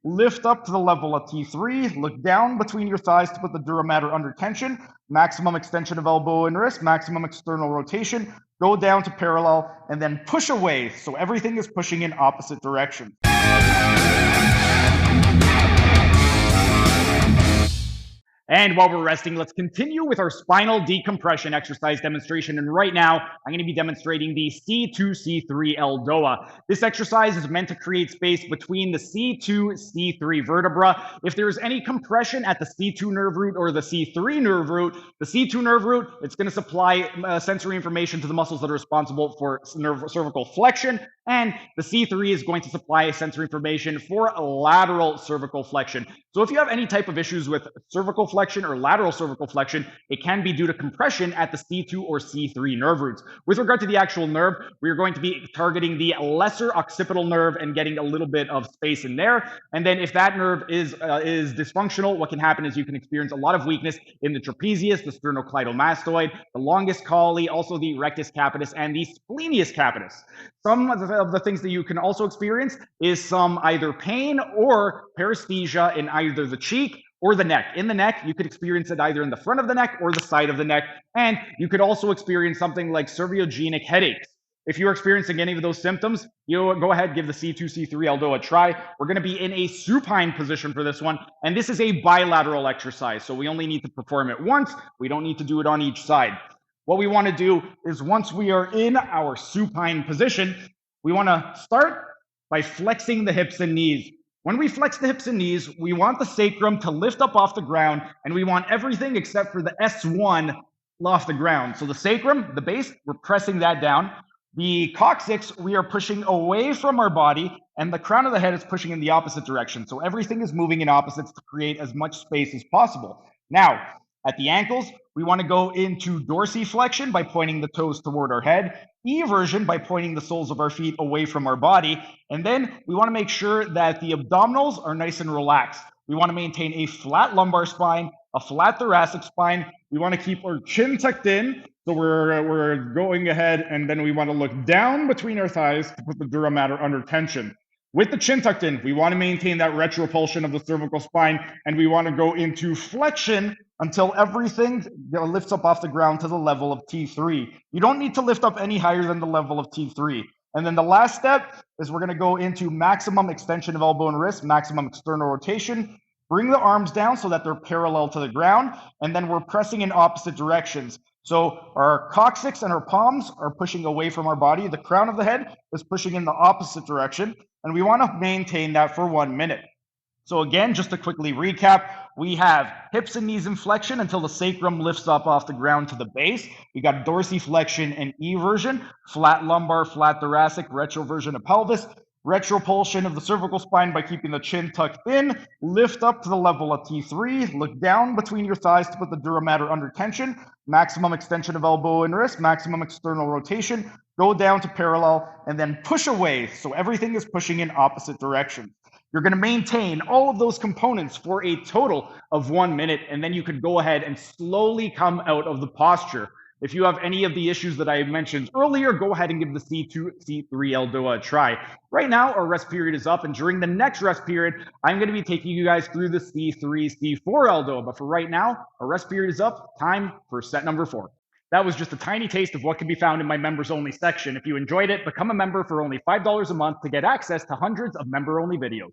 lift up to the level of T3, look down between your thighs to put the dura mater under tension, maximum extension of elbow and wrist, maximum external rotation, go down to parallel, and then push away. So everything is pushing in opposite directions. And while we're resting, let's continue with our spinal decompression exercise demonstration. And right now, I'm going to be demonstrating the C2-C3 ELDOA. This exercise is meant to create space between the C2-C3 vertebra. If there's any compression at the C2 nerve root or the C3 nerve root, the C2 nerve root, it's going to supply sensory information to the muscles that are responsible for cervical flexion. And the C3 is going to supply sensory information for lateral cervical flexion. So if you have any type of issues with cervical flexion or lateral cervical flexion, it can be due to compression at the C2 or C3 nerve roots. With regard to the actual nerve, we are going to be targeting the lesser occipital nerve and getting a little bit of space in there. And then if that nerve is dysfunctional, what can happen is you can experience a lot of weakness in the trapezius, the sternocleidomastoid, the longus colli, also the rectus capitis, and the splenius capitis. Some of the things that you can also experience is some either pain or paresthesia in either the cheek or the neck. In the neck, you could experience it either in the front of the neck or the side of the neck. And you could also experience something like cervicogenec headaches. If you're experiencing any of those symptoms, you go ahead, give the C2-C3 ELDOA a try. We're going to be in a supine position for this one. And this is a bilateral exercise. So we only need to perform it once. We don't need to do it on each side. What we want to do is once we are in our supine position, we want to start by flexing the hips and knees. When we flex the hips and knees, we want the sacrum to lift up off the ground, and we want everything except for the S1 off the ground. So the sacrum, the base, we're pressing that down. The coccyx, we are pushing away from our body, and the crown of the head is pushing in the opposite direction. So everything is moving in opposites to create as much space as possible. Now, at the ankles, we want to go into dorsiflexion by pointing the toes toward our head, eversion by pointing the soles of our feet away from our body, and then we want to make sure that the abdominals are nice and relaxed. We want to maintain a flat lumbar spine, a flat thoracic spine. We want to keep our chin tucked in, so we're going ahead, and then we want to look down between our thighs to put the dura mater under tension. With the chin tucked in, we want to maintain that retropulsion of the cervical spine, and we want to go into flexion until everything lifts up off the ground to the level of T3. You don't need to lift up any higher than the level of T3. And then the last step is we're going to go into maximum extension of elbow and wrist, maximum external rotation. Bring the arms down so that they're parallel to the ground, and then we're pressing in opposite directions. So our coccyx and our palms are pushing away from our body. The crown of the head is pushing in the opposite direction, and we want to maintain that for 1 minute. So again, just to quickly recap, we have hips and knees in flexion until the sacrum lifts up off the ground to the base. We got dorsiflexion and eversion, flat lumbar, flat thoracic, retroversion of pelvis, retropulsion of the cervical spine by keeping the chin tucked in, lift up to the level of T3, look down between your thighs to put the dura mater under tension, maximum extension of elbow and wrist, maximum external rotation, go down to parallel, and then push away. So everything is pushing in opposite directions. You're going to maintain all of those components for a total of 1 minute, and then you could go ahead and slowly come out of the posture. If you have any of the issues that I mentioned earlier, go ahead and give the C2-C3 ELDOA a try. Right now, our rest period is up, and during the next rest period, I'm going to be taking you guys through the C3-C4 ELDOA. But for right now, our rest period is up. Time for set number 4. That was just a tiny taste of what can be found in my members only section. If you enjoyed it, become a member for only $5 a month to get access to hundreds of member only videos.